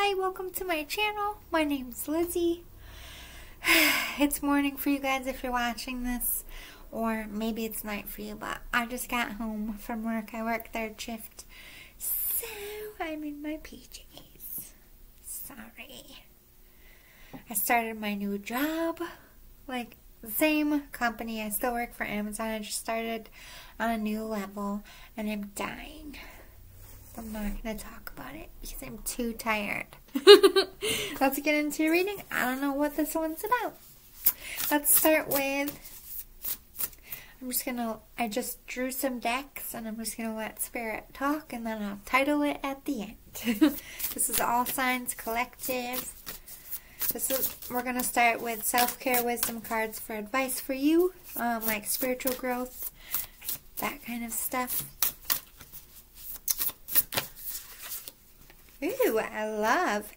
Hi, welcome to my channel. My name's Lizzie. It's morning for you guys if you're watching this, or maybe it's night for you, but I just got home from work. I work third shift, so I'm in my PJs. Sorry. I started my new job, like the same company. I still work for Amazon. I just started on a new level, and I'm dying. I'm not going to talk about it because I'm too tired. Let's get into reading. I don't know what this one's about. Let's start with, I just drew some decks and I'm just going to let Spirit talk and then I'll title it at the end. This is All Signs Collective. We're going to start with self-care wisdom cards for advice for you, like spiritual growth, that kind of stuff. Ooh, I love.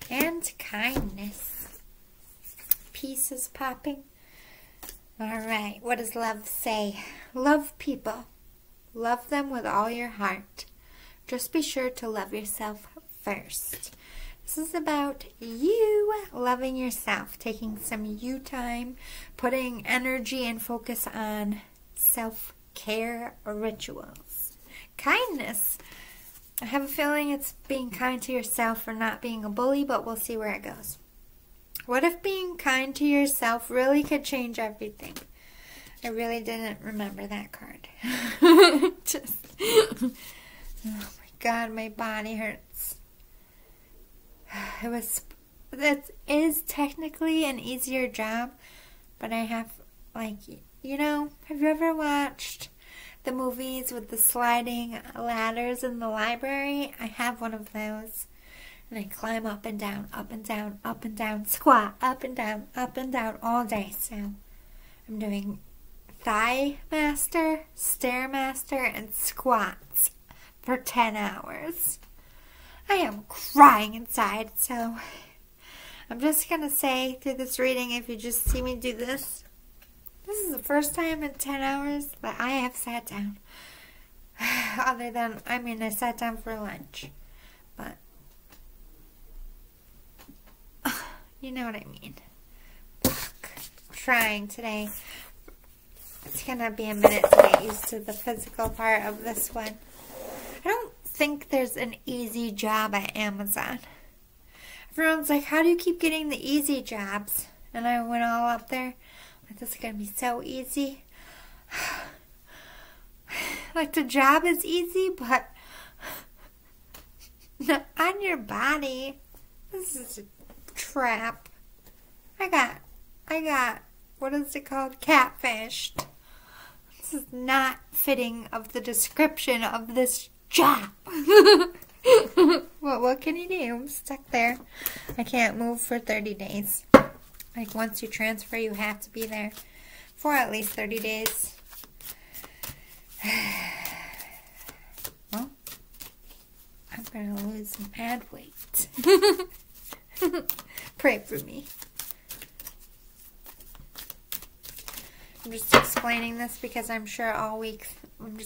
And kindness. Peace is popping. Alright, what does love say? Love people. Love them with all your heart. Just be sure to love yourself first. This is about you loving yourself, taking some you time, putting energy and focus on self-care rituals. Kindness. I have a feeling it's being kind to yourself or not being a bully, but we'll see where it goes. What if being kind to yourself really could change everything? I really didn't remember that card. Oh my God, my body hurts. That is technically an easier job, but I have, have you ever watched the movies with the sliding ladders in the library? I have one of those. And I climb up and down, up and down, up and down, squat, up and down all day. So I'm doing Thigh Master, Stairmaster, and squats for 10 hours. I am crying inside, so I'm just going to say through this reading, if you just see me do this, this is the first time in 10 hours that I have sat down. Other than, I sat down for lunch. But, you know what I mean. Fuck. I'm trying today. It's going to be a minute to get used to the physical part of this one. I don't think there's an easy job at Amazon. Everyone's like, how do you keep getting the easy jobs? And I went all up there. This is going to be so easy. Like, the job is easy, but not on your body. This is a trap. I got, what is it called? Catfished. This is not fitting of the description of this job. Well, what can you do? I'm stuck there. I can't move for 30 days. Like, once you transfer, you have to be there for at least 30 days. Well, I'm going to lose some mad weight. Pray for me. I'm just explaining this because I'm sure all week I'm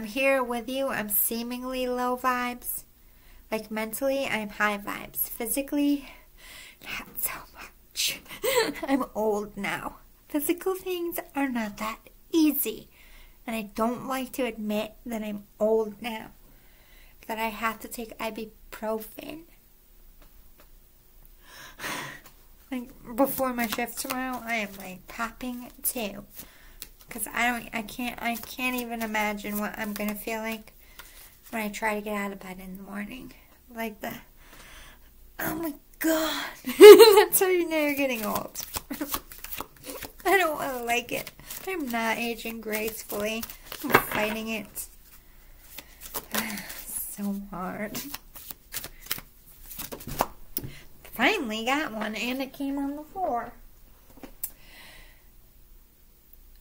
here with you. I'm seemingly low vibes. Like, mentally, I'm high vibes. Physically, not so much. I'm old now. Physical things are not that easy. And I don't like to admit that I'm old now. That I have to take ibuprofen. Like, before my shift tomorrow, I am like popping too. Because I can't even imagine what I'm going to feel like when I try to get out of bed in the morning. Like oh my God. That's how you know you're getting old. I don't want to like it. I'm not aging gracefully. I'm fighting it. So hard. Finally got one, and it came on the floor.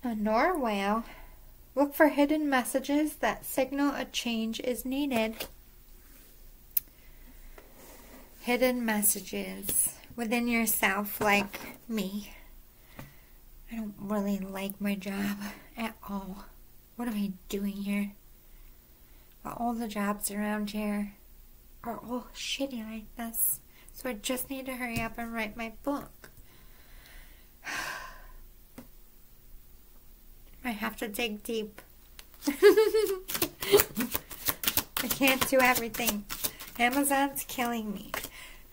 A narwhal. Look for hidden messages that signal a change is needed. Hidden messages within yourself, like me. I don't really like my job at all. What am I doing here? All the jobs around here are all shitty like this. So I just need to hurry up and write my book. I have to dig deep. I can't do everything. Amazon's killing me.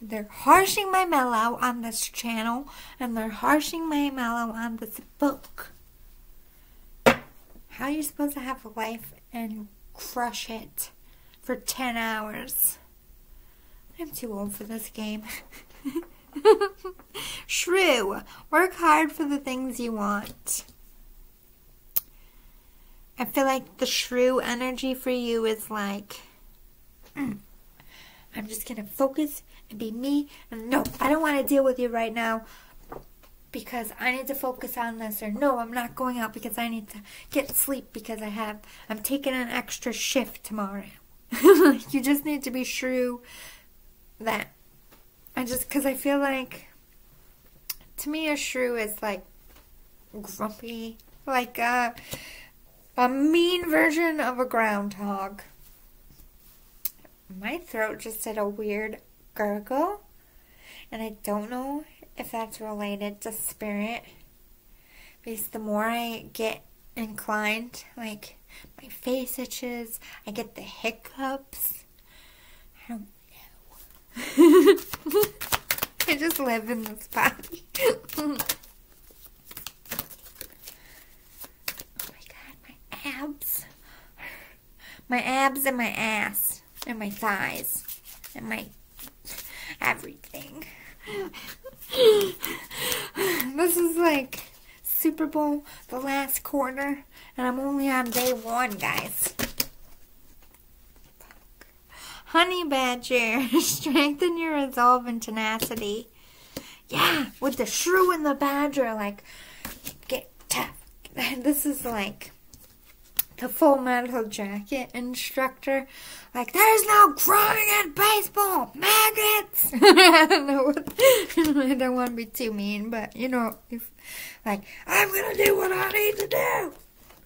They're harshing my mellow on this channel, and they're harshing my mellow on this book. How are you supposed to have a life and crush it for 10 hours? I'm too old for this game. Shrew, work hard for the things you want. I feel like the shrew energy for you is like, I'm just going to focus and be me. And no, I don't want to deal with you right now because I need to focus on this. Or no, I'm not going out because I need to get sleep because I'm taking an extra shift tomorrow. You just need to be shrew that. Because I feel like, to me, a shrew is like grumpy, like a mean version of a groundhog. My throat just did a weird gurgle, and I don't know if that's related to spirit, because the more I get inclined, like my face itches, I get the hiccups. I don't know. I just live in this body. Oh my god, my abs. My abs and my ass. And my thighs. And my everything. This is like Super Bowl, the last quarter. And I'm only on day 1, guys. Honey Badger, strengthen your resolve and tenacity. Yeah, with the shrew and the badger, like, get tough. This is like the Full Metal Jacket instructor. Like, there's no crying in baseball, maggots. I don't know I don't want to be too mean, but, you know, if, like, I'm going to do what I need to do.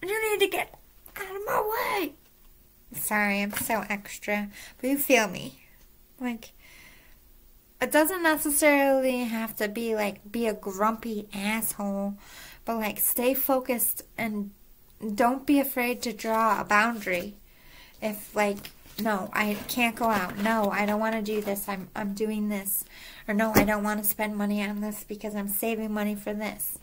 You need to get out of my way. Sorry, I'm so extra, but you feel me. Like, it doesn't necessarily have to be, like, be a grumpy asshole, but, like, stay focused and don't be afraid to draw a boundary. If, like, no, I can't go out. No, I don't want to do this. I'm doing this. Or no, I don't want to spend money on this because I'm saving money for this.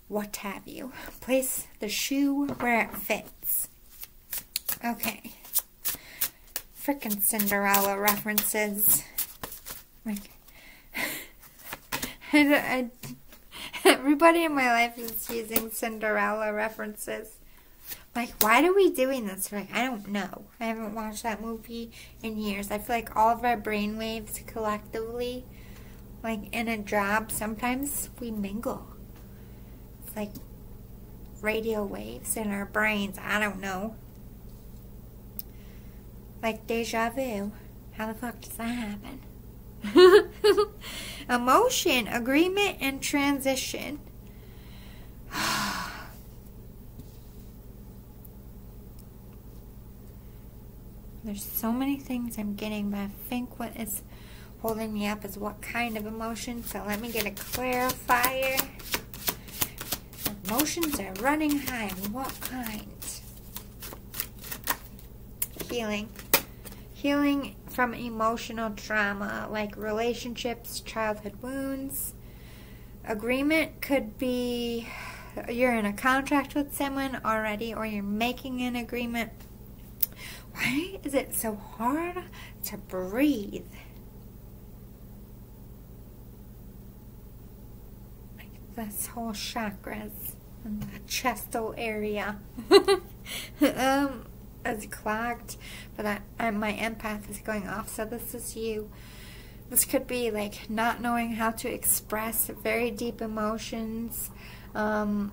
What have you. Place the shoe where it fits. Okay. Frickin' Cinderella references. Like, everybody in my life is using Cinderella references. Like, why are we doing this? Like, I don't know. I haven't watched that movie in years. I feel like all of our brainwaves collectively, like in a job, sometimes we mingle. It's like radio waves in our brains. I don't know. Like deja vu. How the fuck does that happen? Emotion, agreement, and transition. There's so many things I'm getting, but I think what is holding me up is what kind of emotion. So let me get a clarifier. Emotions are running high. What kind? Healing. Healing from emotional trauma, like relationships, childhood wounds. Agreement could be you're in a contract with someone already, or you're making an agreement. Why is it so hard to breathe? Like this whole chakras and the chestal area. It's clogged, but my empath is going off, so this is you. This could be like not knowing how to express very deep emotions, and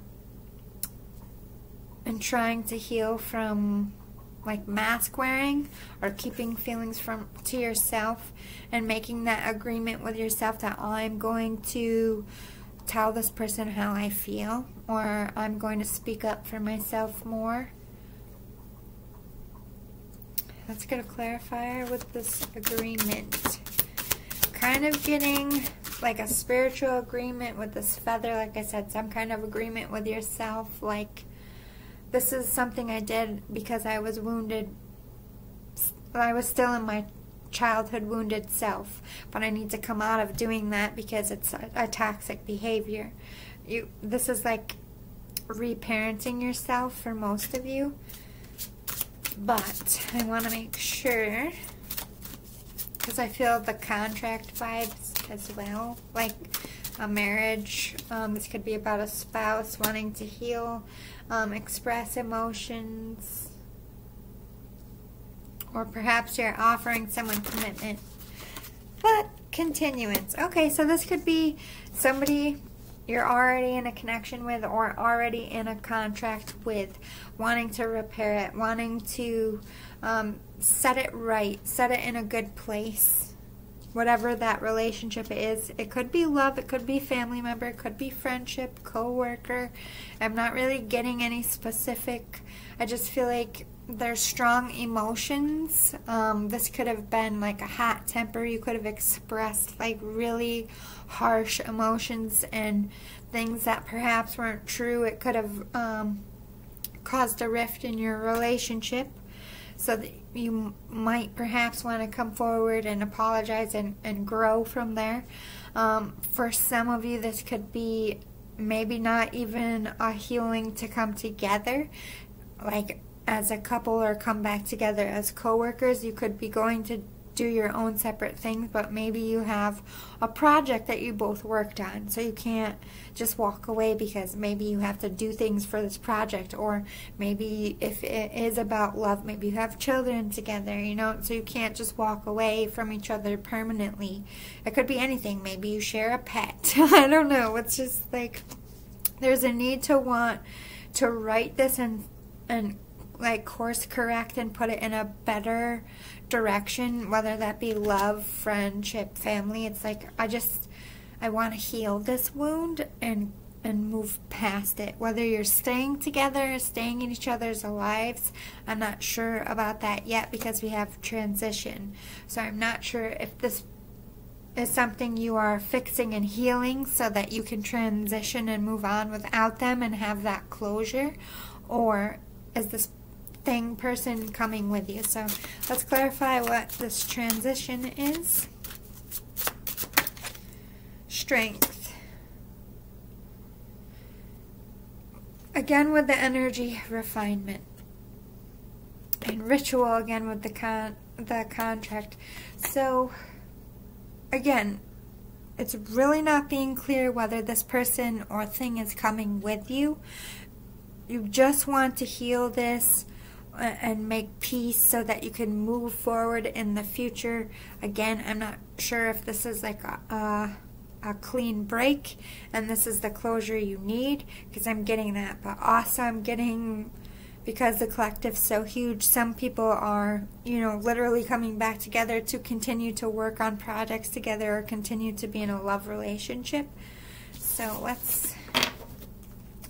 trying to heal from like mask wearing or keeping feelings to yourself, and making that agreement with yourself that I'm going to tell this person how I feel, or I'm going to speak up for myself more. let's get a clarifier with this agreement. Kind of getting like a spiritual agreement with this feather. Like I said, some kind of agreement with yourself. Like, this is something I did because I was wounded. I was still in my childhood wounded self, but I need to come out of doing that because it's a toxic behavior. This is like reparenting yourself for most of you, but I want to make sure, because I feel the contract vibes as well, like a marriage. This could be about a spouse wanting to heal, express emotions, or perhaps you're offering someone commitment, but continuance. Okay, so this could be somebody you're already in a connection with or already in a contract with, wanting to repair it, wanting to set it right, set it in a good place, whatever that relationship is. It could be love, it could be family member, it could be friendship, co-worker. I'm not really getting any specific. I just feel like there's strong emotions. This could have been like a hot temper. You could have expressed like really harsh emotions and things that perhaps weren't true. It could have caused a rift in your relationship, so that you might perhaps want to come forward and apologize and grow from there. For some of you, this could be maybe not even a healing to come together, like as a couple, or come back together as co-workers. You could be going to do your own separate things, but maybe you have a project that you both worked on, so you can't just walk away because maybe you have to do things for this project. Or maybe if it is about love, maybe you have children together, you know, so you can't just walk away from each other permanently. It could be anything. Maybe you share a pet. I don't know. It's just like there's a need to want to write this and like course correct and put it in a better direction, whether that be love, friendship, family. It's like I want to heal this wound and move past it. Whether you're staying together, staying in each other's lives, I'm not sure about that yet because we have transition. So I'm not sure if this is something you are fixing and healing so that you can transition and move on without them and have that closure, or is this person coming with you? So let's clarify what this transition is. Strength. Again with the energy, refinement. And ritual again with the contract. So again, it's really not being clear whether this person or thing is coming with you. You just want to heal this and make peace so that you can move forward in the future. Again, I'm not sure if this is like a clean break and this is the closure you need, because I'm getting that. But also I'm getting, because the collective's so huge, some people are, you know, literally coming back together to continue to work on projects together or continue to be in a love relationship. So let's,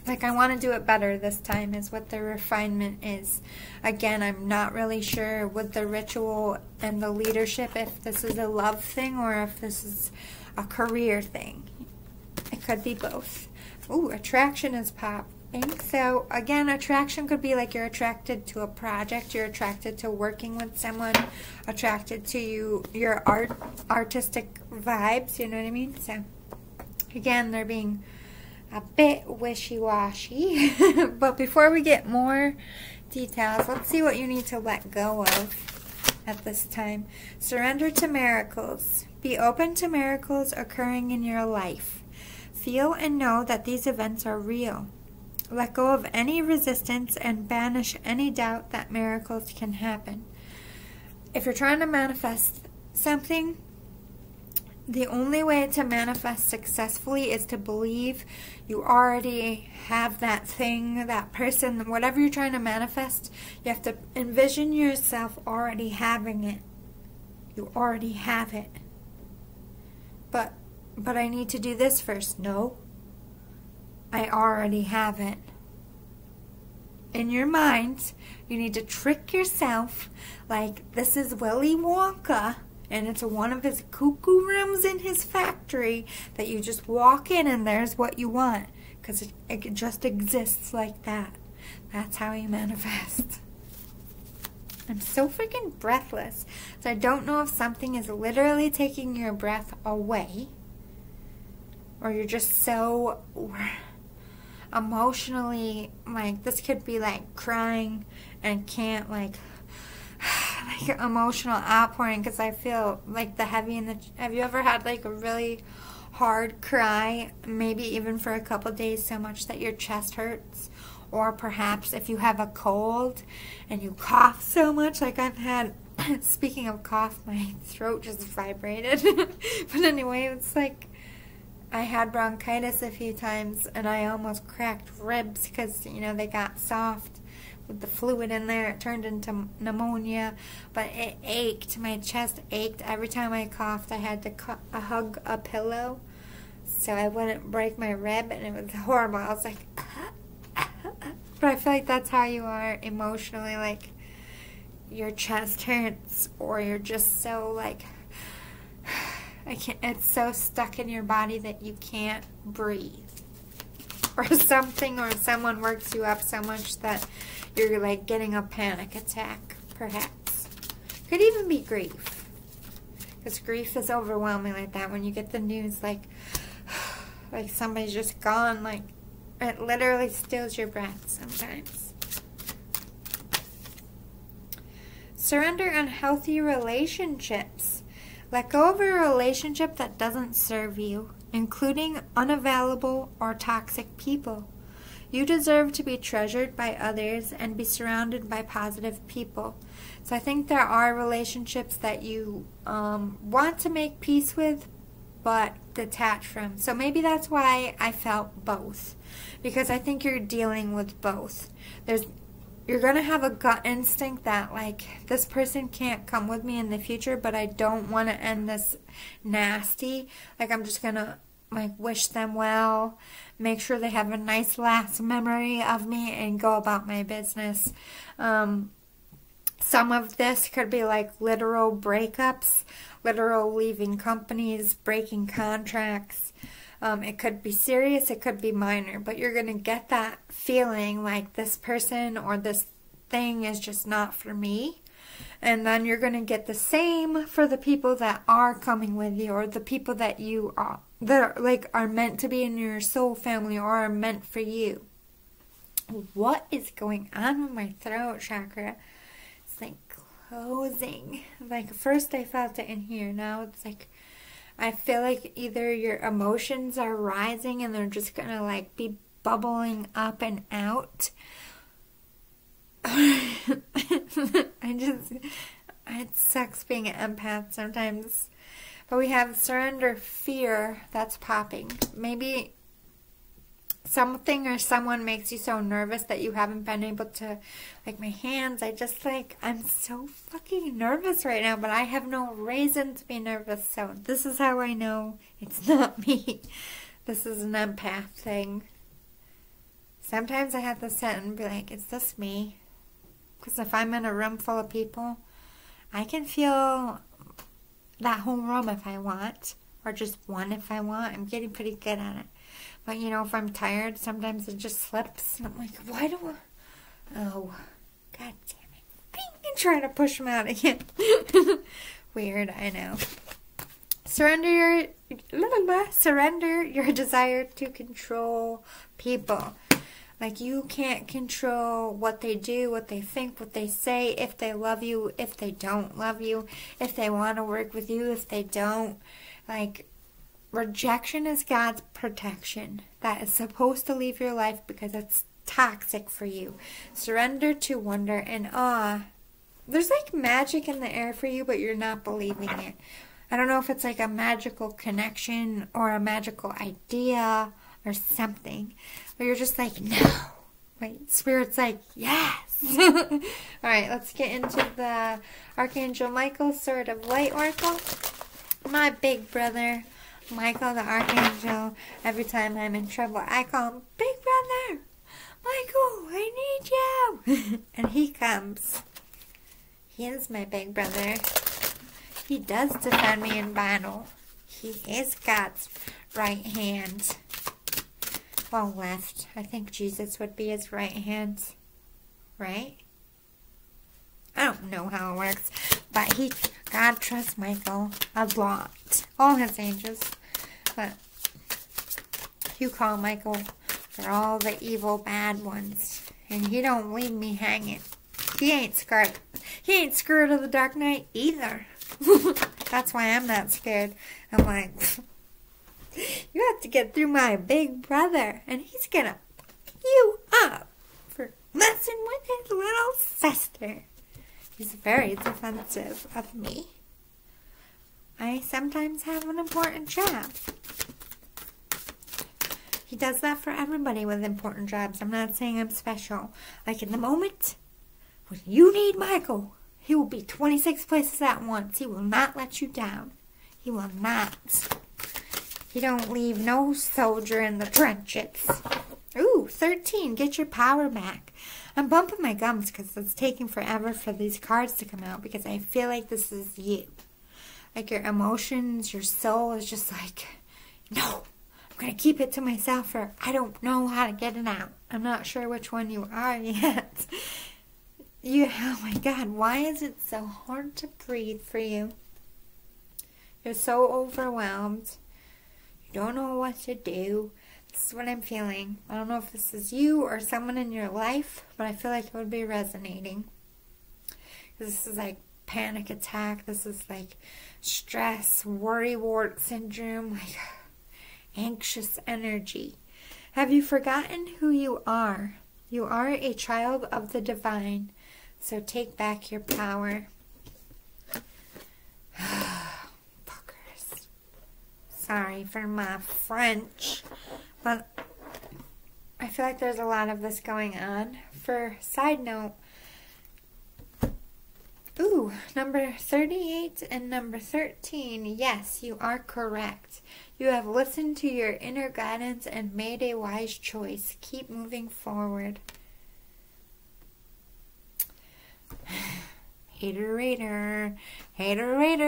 like, I want to do it better this time is what the refinement is. Again, I'm not really sure with the ritual and the leadership if this is a love thing or if this is a career thing. It could be both. Ooh, attraction is popping. So again, attraction could be like you're attracted to a project, you're attracted to working with someone, attracted to your artistic vibes, you know what I mean? So again, they're being a bit wishy-washy. But before we get more details, let's see what you need to let go of at this time. Surrender to miracles. Be open to miracles occurring in your life. Feel and know that these events are real. Let go of any resistance and banish any doubt that miracles can happen. If you're trying to manifest something, the only way to manifest successfully is to believe you already have that thing, that person, whatever you're trying to manifest. You have to envision yourself already having it. You already have it. But I need to do this first. No. I already have it. in your mind, you need to trick yourself like this is Willy Wonka and it's one of his cuckoo rooms in his factory that you just walk in and there's what you want, because it just exists like that. That's how you manifest. I'm so freaking breathless. So I don't know if something is literally taking your breath away, or you're just so emotionally, like, this could be like crying and can't like emotional outpouring, because I feel like the heavy in the, have you ever had like a really hard cry, maybe even for a couple days, so much that your chest hurts? Or perhaps if you have a cold and you cough so much, like I've had, speaking of cough, my throat just vibrated. But anyway, it's like I had bronchitis a few times and I almost cracked ribs because, you know, they got soft with the fluid in there. It turned into pneumonia, but it ached. My chest ached. Every time I coughed, I had to hug a pillow so I wouldn't break my rib, and it was horrible. I was like, but I feel like that's how you are emotionally, like your chest hurts, or you're just so like, I can't, it's so stuck in your body that you can't breathe, or something, or someone works you up so much that you're like getting a panic attack, perhaps. Could even be grief, because grief is overwhelming like that. When you get the news like somebody's just gone, like, it literally steals your breath sometimes. Surrender unhealthy relationships. Let go of a relationship that doesn't serve you, including unavailable or toxic people. You deserve to be treasured by others and be surrounded by positive people. So I think there are relationships that you want to make peace with, but detach from. So maybe that's why I felt both, because I think you're dealing with both. You're going to have a gut instinct that, like, this person can't come with me in the future, but I don't want to end this nasty. Like, I'm just going to, like, wish them well, make sure they have a nice last memory of me, and go about my business. Some of this could be like literal breakups, literal leaving companies, breaking contracts. It could be serious, it could be minor, but you're going to get that feeling like this person or this thing is just not for me. And then you're going to get the same for the people that are coming with you, or the people that you are, that are, like, are meant to be in your soul family or are meant for you. What is going on with my throat chakra? It's like closing. Like, first I felt it in here. Now it's like, I feel like either your emotions are rising and they're just gonna like be bubbling up and out. It sucks being an empath sometimes. But we have surrender fear that's popping. Maybe something or someone makes you so nervous that you haven't been able to, like my hands, I'm so fucking nervous right now, but I have no reason to be nervous, so this is how I know it's not me. This is an empath thing. Sometimes I have to sit and be like, is this me? Because if I'm in a room full of people, I can feel that whole room if I want, or just one if I want. I'm getting pretty good at it. But, you know, if I'm tired, sometimes it just slips. And I'm like, why do I... Oh, God damn it. I'm trying to push them out again. Weird, I know. Surrender your desire to control people. Like, you can't control what they do, what they think, what they say, if they love you, if they don't love you, if they want to work with you, if they don't. Like, rejection is God's protection that is supposed to leave your life because it's toxic for you. Surrender to wonder and awe. There's like magic in the air for you, but you're not believing it. I don't know if it's like a magical connection or a magical idea or something, but you're just like, no. Wait, Spirit's like, yes. Alright, let's get into the Archangel Michael Sword of Light Oracle. My big brother, Michael the Archangel. Every time I'm in trouble, I call him, Big Brother, Michael, I need you. And he comes. He is my big brother. He does defend me in battle. He is God's right hand. Well, left. I think Jesus would be his right hand. Right? I don't know how it works. But God trusts Michael a lot. All his angels. But you call Michael for all the evil bad ones. And he don't leave me hanging. He ain't scared. He ain't scared of the Dark Knight either. That's why I'm not scared. I'm like, you have to get through my big brother. And he's gonna fuck you up for messing with his little sister. He's very defensive of me. I sometimes have an important job. He does that for everybody with important jobs. I'm not saying I'm special. Like in the moment when you need Michael, he will be 26 places at once. He will not let you down. He will not. He don't leave no soldier in the trenches. Ooh, 13. Get your power back. I'm bumping my gums because it's taking forever for these cards to come out because I feel like this is you. Like your emotions, your soul is just like, no, I'm going to keep it to myself or I don't know how to get it out. I'm not sure which one you are yet. Oh my God, why is it so hard to breathe for you? You're so overwhelmed. You don't know what to do. This is what I'm feeling. I don't know if this is you or someone in your life, but I feel like it would be resonating. This is like panic attack. This is like stress, worrywart syndrome, like anxious energy. Have you forgotten who you are? You are a child of the divine. So take back your power. Fuckers. Sorry for my French. But I feel like there's a lot of this going on. For side note, ooh, number 38 and number 13. Yes, you are correct. You have listened to your inner guidance and made a wise choice. Keep moving forward. Hater Raider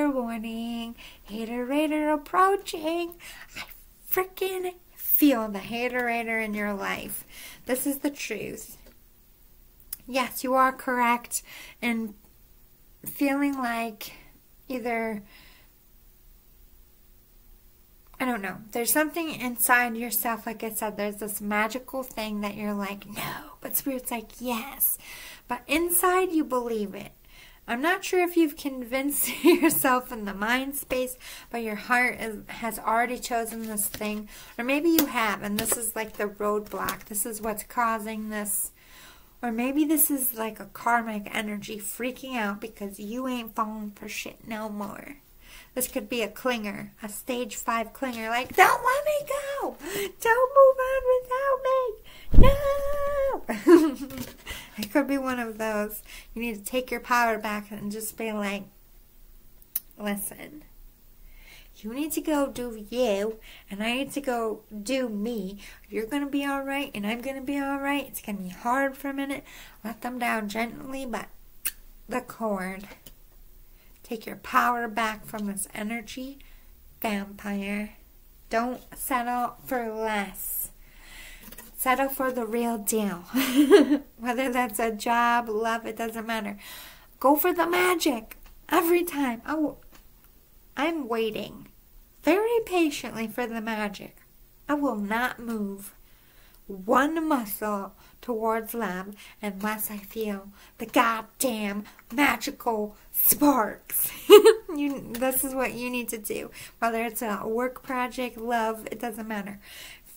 warning. Hater Raider approaching. I freaking feel the Hater Raider in your life. This is the truth. Yes, you are correct in feeling like either, I don't know, there's something inside yourself, like I said, there's this magical thing that you're like, no, but Spirit's like, yes. But inside you believe it. I'm not sure if you've convinced yourself in the mind space, but your heart has already chosen this thing. Or maybe you have, and this is like the roadblock. This is what's causing this. Or maybe this is like a karmic energy freaking out because you ain't falling for shit no more. This could be a clinger, a stage 5 clinger. Like, don't let me go. Don't move on without me. No. It could be one of those. You need to take your power back and just be like, listen, you need to go do you, and I need to go do me. You're going to be all right, and I'm going to be all right. It's going to be hard for a minute. Let them down gently, but the cord. Take your power back from this energy vampire. Don't settle for less. Settle for the real deal. Whether that's a job, love, it doesn't matter. Go for the magic every time. I'm waiting very patiently for the magic. I will not move one muscle towards love unless I feel the goddamn magical sparks. This is what you need to do. Whether it's a work project, love, it doesn't matter.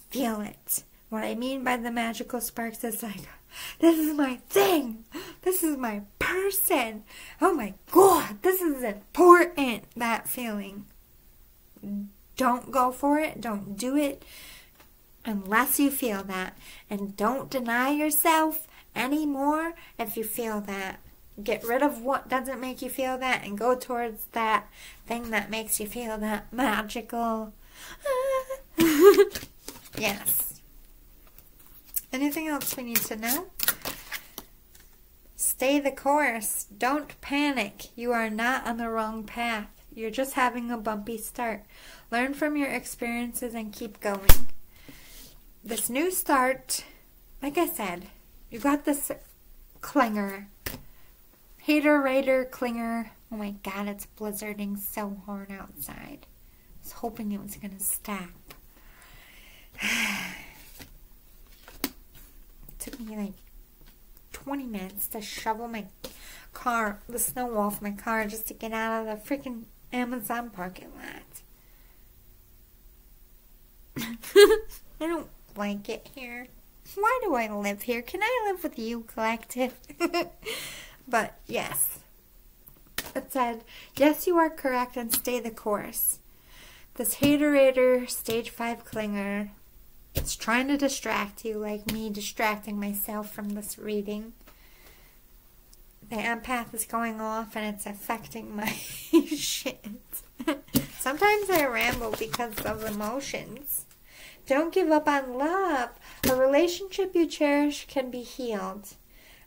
Feel it. What I mean by the magical sparks is like, this is my thing. This is my person. Oh my God, this is important. That feeling. Don't go for it. Don't do it unless you feel that. And don't deny yourself anymore if you feel that. Get rid of what doesn't make you feel that and go towards that thing that makes you feel that magical. Yes. Anything else we need to know? Stay the course. Don't panic. You are not on the wrong path. You're just having a bumpy start. Learn from your experiences and keep going. This new start, like I said, you got this clinger. Hater, clinger. Oh my god, it's blizzarding so hard outside. I was hoping it was going to stop. It took me like 20 minutes to shovel my car, the snow off my car just to get out of the freaking Amazon parking lot. I don't like it here. Why do I live here? Can I live with you, collective? But yes, it said, yes, you are correct and stay the course. This haterator stage 5 clinger, it's trying to distract you like me distracting myself from this reading. The empath is going off and it's affecting my shit. Sometimes I ramble because of emotions. Don't give up on love. A relationship you cherish can be healed.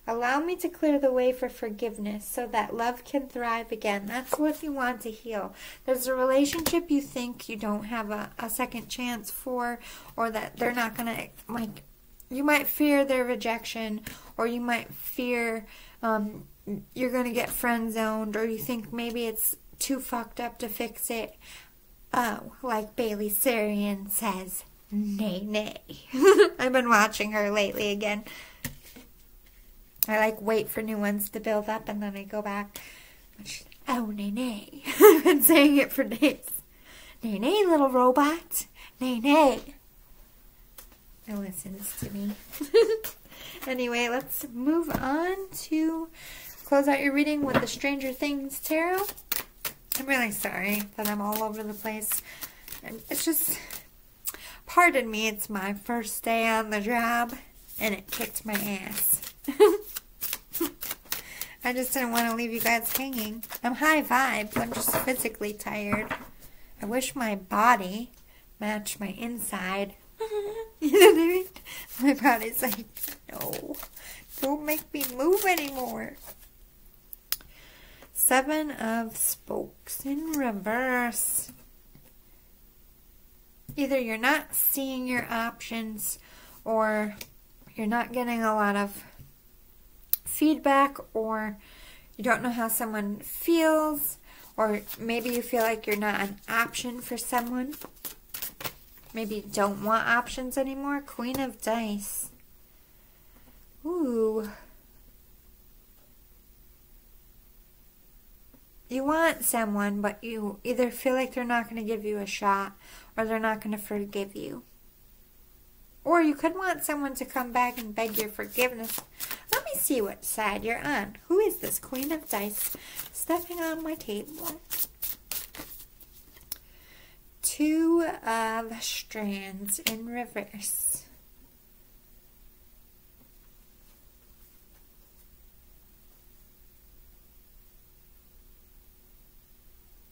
Allow me to clear the way for forgiveness so that love can thrive again. That's what you want to heal. There's a relationship you think you don't have a second chance for, or that they're not going to, like, you might fear their rejection, or you might fear you're going to get friend zoned, or you think maybe it's too fucked up to fix it. Oh, like Bailey Sarian says, nay, nay. I've been watching her lately again. I like wait for new ones to build up and then I go back. Oh, nay, nay. I've been saying it for days. Nay, nay, little robot. Nay, nay. It listens to me. Anyway, let's move on to close out your reading with the Stranger Things Tarot. I'm really sorry that I'm all over the place. It's just, pardon me, it's my first day on the job and it kicked my ass. I just didn't want to leave you guys hanging. I'm high vibes. I'm just physically tired. I wish my body matched my inside. You know what I mean? My body's like, no, don't make me move anymore. 7 of Spokes in reverse. Either you're not seeing your options or you're not getting a lot of feedback, or you don't know how someone feels, or maybe you feel like you're not an option for someone. Maybe you don't want options anymore. Queen of Dice. Ooh. You want someone, but you either feel like they're not going to give you a shot, or they're not going to forgive you. Or you could want someone to come back and beg your forgiveness. Let me see what side you're on. Who is this Queen of Dice stepping on my table? 2 of Strands in reverse.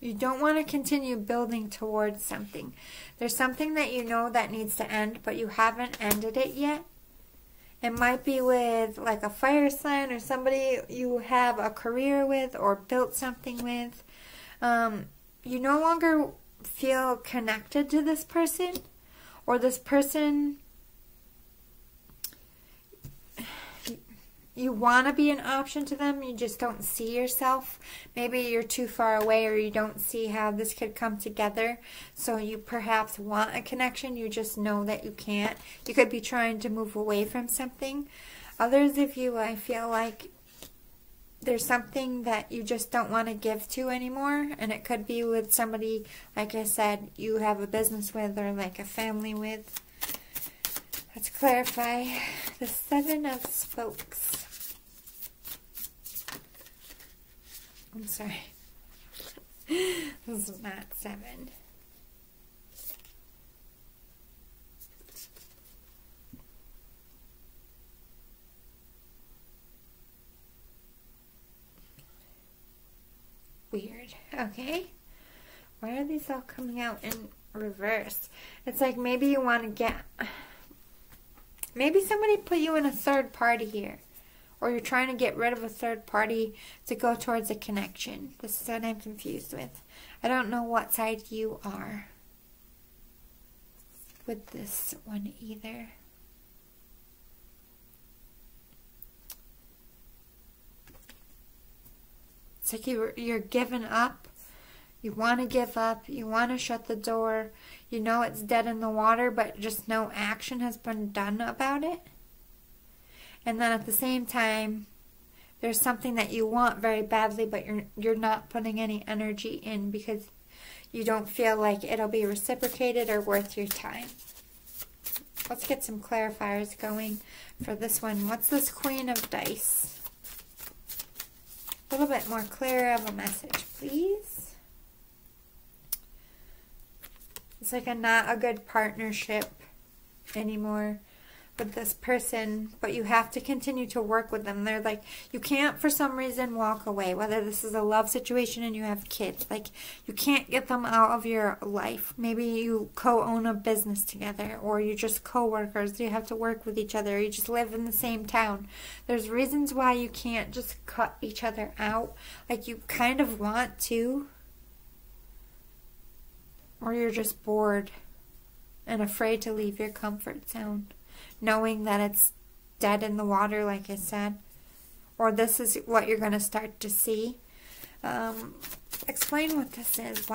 You don't want to continue building towards something. There's something that you know that needs to end, but you haven't ended it yet. It might be with like a fire sign or somebody you have a career with or built something with. You no longer feel connected to this person, or this person, you want to be an option to them, you just don't see yourself. Maybe you're too far away, or you don't see how this could come together, so you perhaps want a connection, you just know that you can't. You could be trying to move away from something. Others of you, I feel like there's something that you just don't want to give to anymore, and it could be with somebody, like I said, you have a business with, or like a family with. Let's clarify the 7 of Spokes. I'm sorry. This is not 7. Weird. Okay. Why are these all coming out in reverse? It's like maybe you want to get... Maybe somebody put you in a third party here. or you're trying to get rid of a third party to go towards a connection. This is what I'm confused with. I don't know what side you are with this one either. It's like you're giving up. You want to give up. You want to shut the door. You know it's dead in the water, but just no action has been done about it. And then at the same time, there's something that you want very badly, but you're not putting any energy in because you don't feel like it'll be reciprocated or worth your time. Let's get some clarifiers going for this one. What's this Queen of Dice? A little bit more clear of a message, please. It's like not a good partnership anymore with this person, but you have to continue to work with them. They're like, you can't for some reason walk away, whether this is a love situation and you have kids. Like, you can't get them out of your life. Maybe you co-own a business together, or you're just co-workers. You have to work with each other. You just live in the same town. There's reasons why you can't just cut each other out. Like, you kind of want to, or you're just bored and afraid to leave your comfort zone, knowing that it's dead in the water, like I said. Or this is what you're going to start to see. Explain what this is.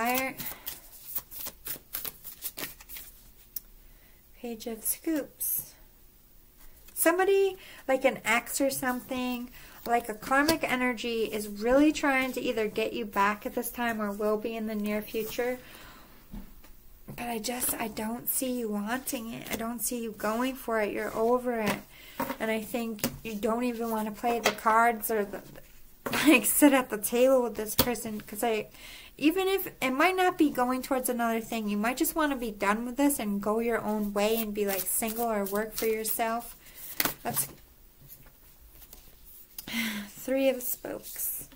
Page of Scoops. Somebody, like an ex or something, like a karmic energy, is really trying to either get you back at this time or will be in the near future. But I don't see you wanting it. I don't see you going for it. You're over it. And I think you don't even want to play the cards or like sit at the table with this person. Because even if it might not be going towards another thing, you might just want to be done with this and go your own way and be like single or work for yourself. That's Three of Spokes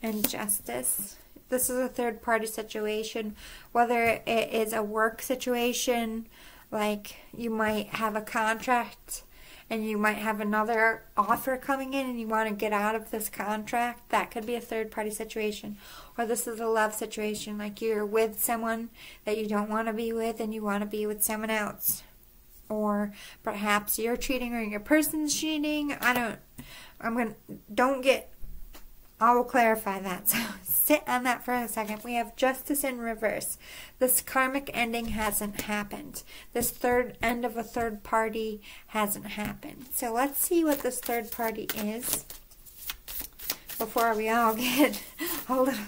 and Justice. This is a third-party situation, whether it is a work situation, like you might have a contract and you might have another offer coming in and you want to get out of this contract. That could be a third-party situation. Or this is a love situation, like you're with someone that you don't want to be with and you want to be with someone else. Or perhaps you're cheating or your person's cheating. I will clarify that. So sit on that for a second. We have Justice in reverse. This karmic ending hasn't happened. This end of a third party hasn't happened. So let's see what this third party is before we all get a little,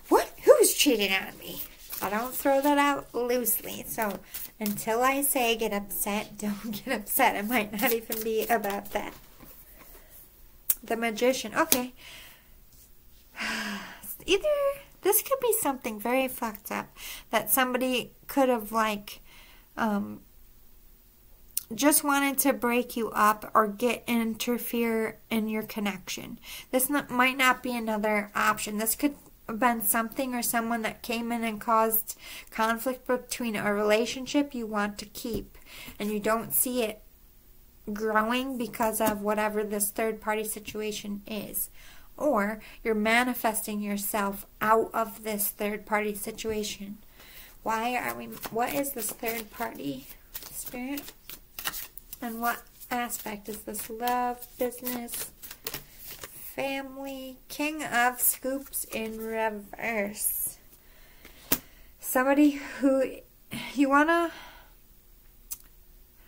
what? Who's cheating on me? I don't throw that out loosely. So until I say get upset, don't get upset. It might not even be about that. The Magician. Okay. Either this could be something very fucked up that somebody could have just wanted to break you up or interfere in your connection. This might not be another option. This could have been something or someone that came in and caused conflict between a relationship you want to keep and you don't see it growing because of whatever this third party situation is. Or you're manifesting yourself out of this third-party situation. What is this third party, Spirit? And what aspect is this? Love, business, family? King of Scoops in reverse. Somebody who you want to...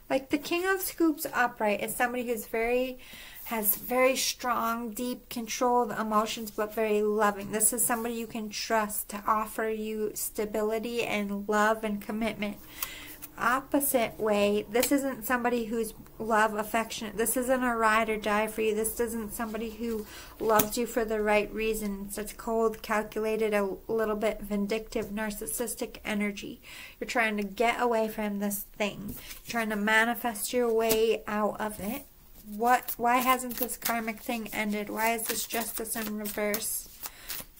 Like the King of Scoops upright is somebody who's has very strong, deep, controlled emotions, but very loving. This is somebody you can trust to offer you stability and love and commitment. Opposite way, this isn't somebody who's affectionate. This isn't a ride or die for you. This isn't somebody who loves you for the right reasons. It's cold, calculated, a little bit vindictive, narcissistic energy. You're trying to get away from this thing. You're trying to manifest your way out of it. Why hasn't this karmic thing ended? Why is this Justice in reverse?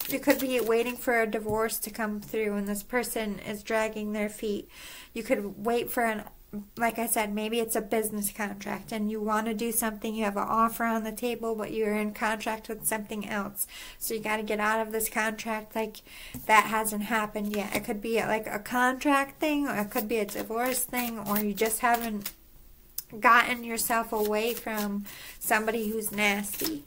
You could be waiting for a divorce to come through and this person is dragging their feet. You could wait for like I said, maybe it's a business contract and you want to do something, you have an offer on the table, but you're in contract with something else. So you got to get out of this contract. Like, that hasn't happened yet. It could be like a contract thing, or it could be a divorce thing, or you just haven't gotten yourself away from somebody who's nasty.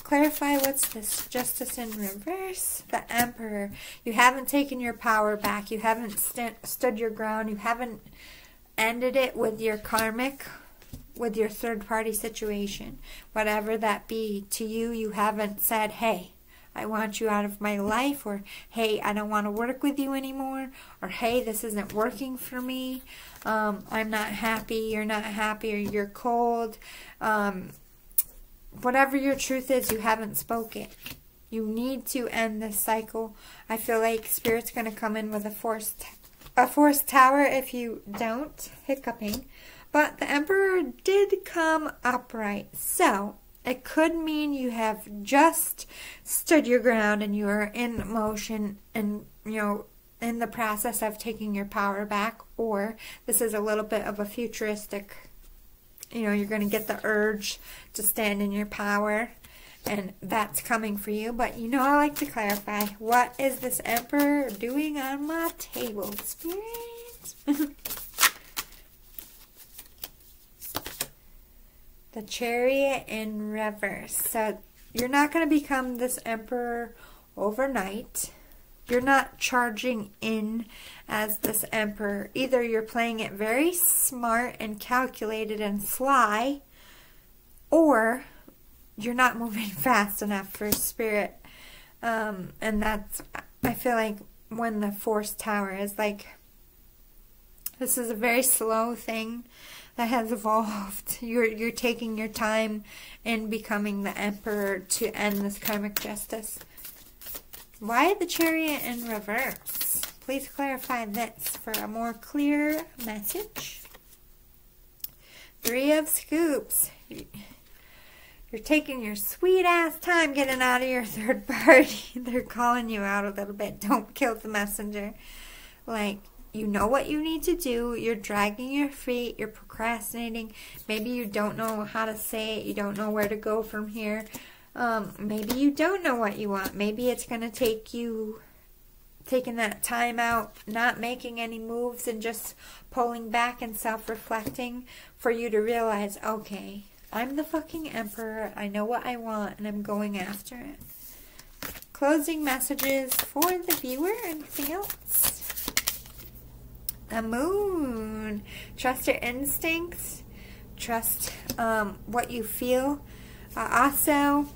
Clarify, what's this? Justice in reverse. The Emperor. You haven't taken your power back. You haven't stood your ground. You haven't ended it with your karmic, with your third-party situation. Whatever that be to you, you haven't said, hey, I want you out of my life, or hey, I don't want to work with you anymore, or hey, this isn't working for me. I'm not happy, you're not happy, or you're cold. Whatever your truth is, you haven't spoken. You need to end this cycle. I feel like Spirit's going to come in with a forced tower if you don't. Hiccuping. But the Emperor did come upright. So, it could mean you have just stood your ground and you are in motion and, in the process of taking your power back. Or this is a little bit of a futuristic, you're going to get the urge to stand in your power, and that's coming for you. But I like to clarify, what is this Emperor doing on my table, Spirit? The Chariot in reverse. So you're not going to become this Emperor overnight. You're not charging in as this Emperor. Either you're playing it very smart and calculated and sly, or you're not moving fast enough for Spirit. And that's, I feel like, when the forced tower is like, this is a very slow thing that has evolved. You're taking your time in becoming the Emperor to end this karmic justice. Why the Chariot in reverse? Please clarify this for a more clear message. Three of Scoops. You're taking your sweet ass time getting out of your third party. They're calling you out a little bit. Don't kill the messenger. Like, you know what you need to do. You're dragging your feet. You're procrastinating. Maybe you don't know how to say it. You don't know where to go from here. Maybe you don't know what you want. Maybe it's going to take you taking that time out, not making any moves, and just pulling back and self-reflecting for you to realize, okay, I'm the fucking Emperor. I know what I want, and I'm going after it. Closing messages for the viewer. Anything else? The Moon. Trust your instincts. Trust what you feel. Also,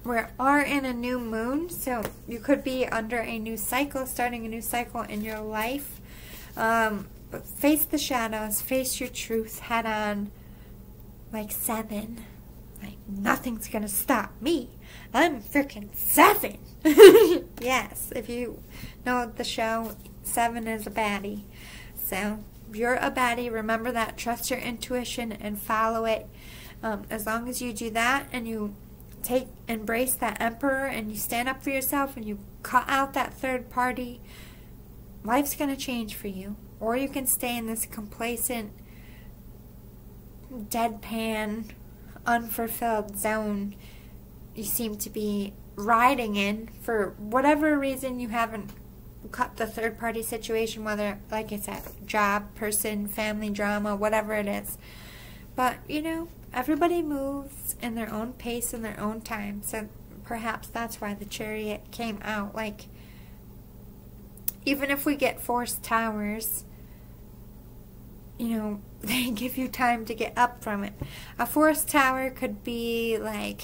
we are in a new moon, so you could be under a new cycle, starting a new cycle in your life. But face the shadows, face your truth head on, like 7. Like, nothing's gonna stop me. I'm freaking 7. Yes, if you know the show, 7 is a baddie. So, you're a baddie. Remember that. Trust your intuition and follow it. As long as you do that and you embrace that Emperor and you stand up for yourself and you cut out that third party, life's going to change for you. Or you can stay in this complacent, deadpan, unfulfilled zone you seem to be riding in for whatever reason. You haven't cut the third party situation, whether, like I said, job, person, family drama, whatever it is. But, everybody moves in their own pace and their own time. So perhaps that's why the Chariot came out. Like, even if we get forced towers, they give you time to get up from it. A forced tower could be like,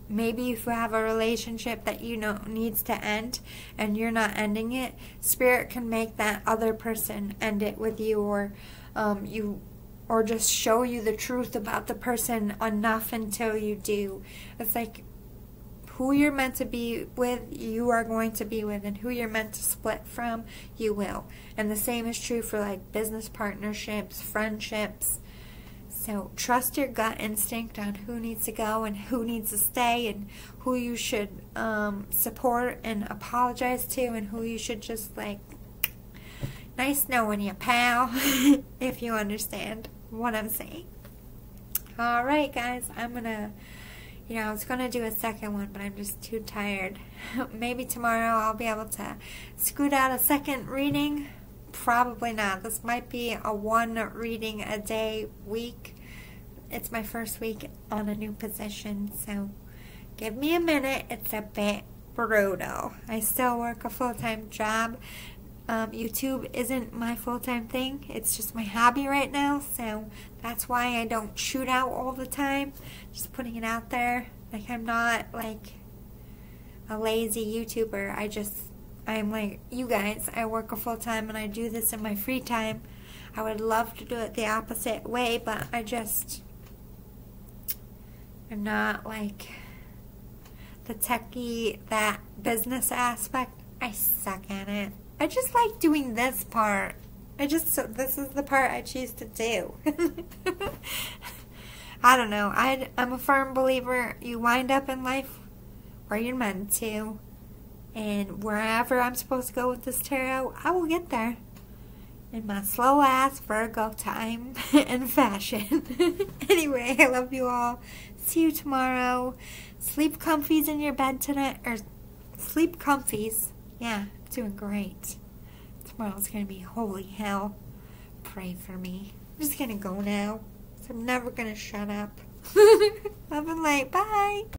maybe if you have a relationship that needs to end and you're not ending it, Spirit can make that other person end it with you, or just show you the truth about the person enough until you do. It's like, who you're meant to be with, you are going to be with, and who you're meant to split from, you will. And the same is true for like business partnerships, friendships. So trust your gut instinct on who needs to go and who needs to stay, and who you should support and apologize to, and who you should just like Nice knowing you, pal, if you understand what I'm saying. Alright, guys, I'm gonna, I was gonna do a second one, but I'm just too tired. Maybe tomorrow I'll be able to scoot out a second reading. Probably not. This might be a one reading a day week. It's my first week on a new position, so give me a minute. It's a bit brutal. I still work a full-time job. YouTube isn't my full-time thing. It's just my hobby right now, so that's why I don't shoot out all the time. Just putting it out there. Like, I'm not like a lazy YouTuber. I'm like you guys. I work a full-time and I do this in my free time. I would love to do it the opposite way, but I'm not like the techie, that business aspect. I suck at it. I just like doing this part. This is the part I choose to do. I don't know. I'm a firm believer you wind up in life where you're meant to. And wherever I'm supposed to go with this tarot, I will get there. In my slow ass Virgo time and fashion. Anyway, I love you all. See you tomorrow. Sleep comfies in your bed tonight. Or sleep comfies. Yeah, I'm doing great. Tomorrow's gonna be holy hell. Pray for me. I'm just gonna go now. So I'm never gonna shut up. Love and light. Bye.